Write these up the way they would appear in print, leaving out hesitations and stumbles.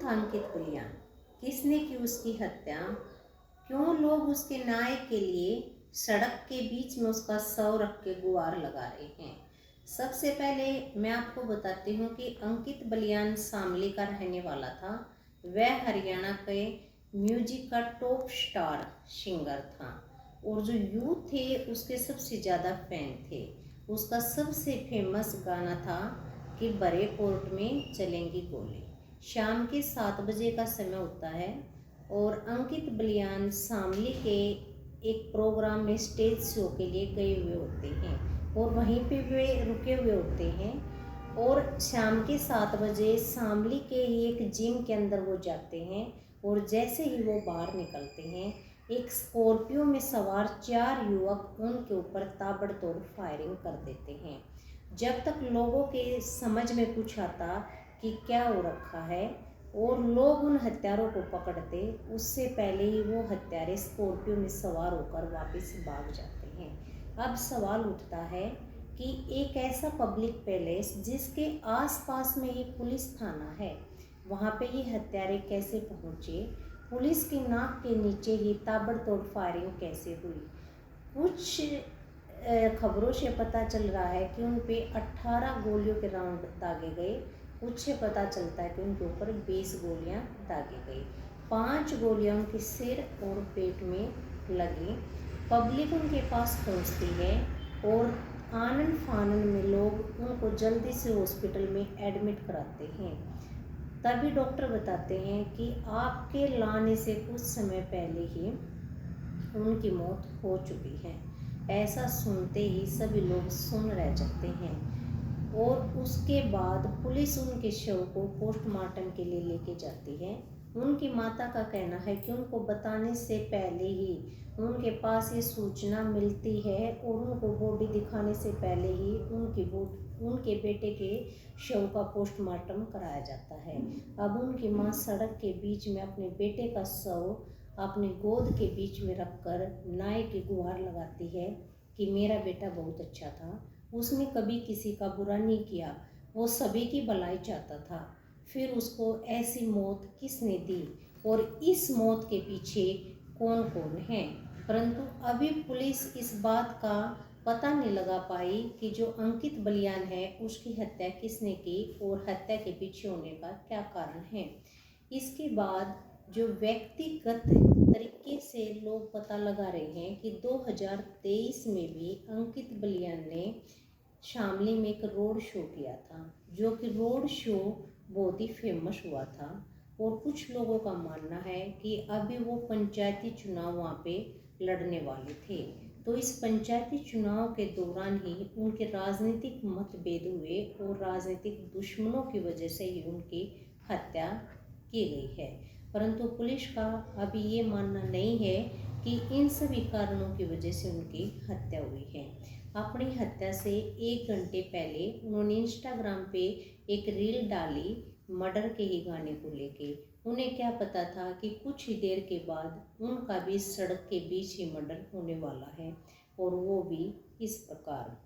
था अंकित बलियान? किसने की उसकी हत्या? क्यों लोग उसके न्याय के लिए सड़क के बीच में उसका शव रख के गुहार लगा रहे हैं? सबसे पहले मैं आपको बताती हूँ कि अंकित बलियान शामली का रहने वाला था। वह हरियाणा के म्यूजिक का टॉप स्टार सिंगर था और जो यूथ थे उसके सबसे ज़्यादा फैन थे। उसका सबसे फेमस गाना था कि बड़े कोर्ट में चलेंगी गोली। शाम के 7 बजे का समय होता है और अंकित बलियान शामली के एक प्रोग्राम में स्टेज शो के लिए गए हुए होते हैं और वहीं पे वे रुके हुए होते हैं और शाम के 7 बजे शामली के ही एक जिम के अंदर वो जाते हैं और जैसे ही वो बाहर निकलते हैं एक स्कॉर्पियो में सवार 4 युवक उनके ऊपर ताबड़तोड़ फायरिंग कर देते हैं। जब तक लोगों के समझ में कुछ आता कि क्या हो रखा है और लोग उन हत्यारों को पकड़ते, उससे पहले ही वो हत्यारे स्कॉर्पियो में सवार होकर वापस भाग जाते हैं। अब सवाल उठता है कि एक ऐसा पब्लिक पैलेस जिसके आसपास में ही पुलिस थाना है, वहाँ पे ये हत्यारे कैसे पहुँचे? पुलिस की नाक के नीचे ही ताबड़तोड़ फायरिंग कैसे हुई? कुछ खबरों से पता चल रहा है कि उन पे 18 गोलियों के राउंड दागे गए। कुछ से पता चलता है कि उनके ऊपर 20 गोलियां दागी गई। 5 गोलियां उनके सिर और पेट में लगी। पब्लिक उनके पास पहुंचती है और आनन फानन में लोग उनको जल्दी से हॉस्पिटल में एडमिट कराते हैं। तभी डॉक्टर बताते हैं कि आपके लाने से कुछ समय पहले ही उनकी मौत हो चुकी है। ऐसा सुनते ही सभी लोग सुन रह जाते हैं और उसके बाद पुलिस उनके शव को पोस्टमार्टम के लिए लेके जाती है। उनकी माता का कहना है कि उनको बताने से पहले ही उनके पास ये सूचना मिलती है और उनको बॉडी दिखाने से पहले ही उनके बेटे के शव का पोस्टमार्टम कराया जाता है। अब उनकी माँ सड़क के बीच में अपने बेटे का शव अपने गोद के बीच में रखकर न्याय की गुहार लगाती है कि मेरा बेटा बहुत अच्छा था, उसने कभी किसी का बुरा नहीं किया, वो सभी की भलाई चाहता था, फिर उसको ऐसी मौत किसने दी और इस मौत के पीछे कौन कौन है? परंतु अभी पुलिस इस बात का पता नहीं लगा पाई कि जो अंकित बलियान है उसकी हत्या किसने की और हत्या के पीछे होने का क्या कारण है। इसके बाद जो व्यक्तिगत तरीके से लोग पता लगा रहे हैं कि 2023 में भी अंकित बलियान ने शामली में एक रोड शो किया था, जो कि रोड शो बहुत ही फेमस हुआ था और कुछ लोगों का मानना है कि अभी वो पंचायती चुनाव वहाँ पे लड़ने वाले थे। तो इस पंचायती चुनाव के दौरान ही उनके राजनीतिक मतभेद हुए और राजनीतिक दुश्मनों की वजह से ही उनकी हत्या की गई है। परंतु पुलिस का अभी ये मानना नहीं है कि इन सभी कारणों की वजह से उनकी हत्या हुई है। अपनी हत्या से 1 घंटे पहले उन्होंने इंस्टाग्राम पे एक रील डाली मर्डर के ही गाने को लेके। उन्हें क्या पता था कि कुछ ही देर के बाद उनका भी सड़क के बीच ही मर्डर होने वाला है और वो भी इस प्रकार।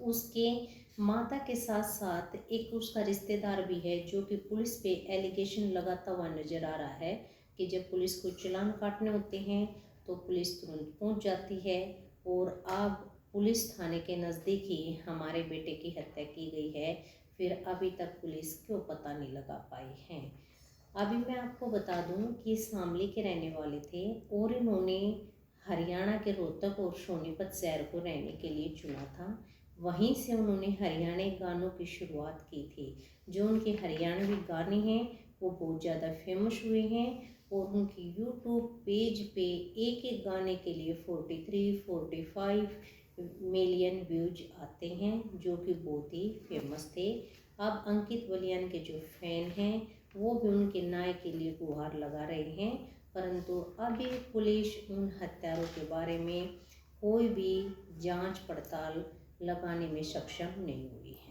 उसके माता के साथ साथ एक उसका रिश्तेदार भी है जो कि पुलिस पे एलिगेशन लगाता हुआ नजर आ रहा है कि जब पुलिस को चालान काटने होते हैं तो पुलिस तुरंत पहुंच जाती है और अब पुलिस थाने के नज़दीक ही हमारे बेटे की हत्या की गई है, फिर अभी तक पुलिस क्यों पता नहीं लगा पाई है। अभी मैं आपको बता दूं कि शामली के रहने वाले थे और इन्होंने हरियाणा के रोहतक और सोनीपत शहर को रहने के लिए चुना था। वहीं से उन्होंने हरियाणवी गानों की शुरुआत की थी। जो उनके हरियाणवी गाने हैं वो बहुत ज़्यादा फेमस हुए हैं और उनकी यूट्यूब पेज पे एक एक गाने के लिए 43-45 मिलियन व्यूज आते हैं, जो कि बहुत ही फेमस थे। अब अंकित बलियान के जो फैन हैं वो भी उनके न्याय के लिए गुहार लगा रहे हैं, परंतु अभी पुलिस उन हत्यारों के बारे में कोई भी जांच पड़ताल लगाने में सक्षम नहीं हुई है।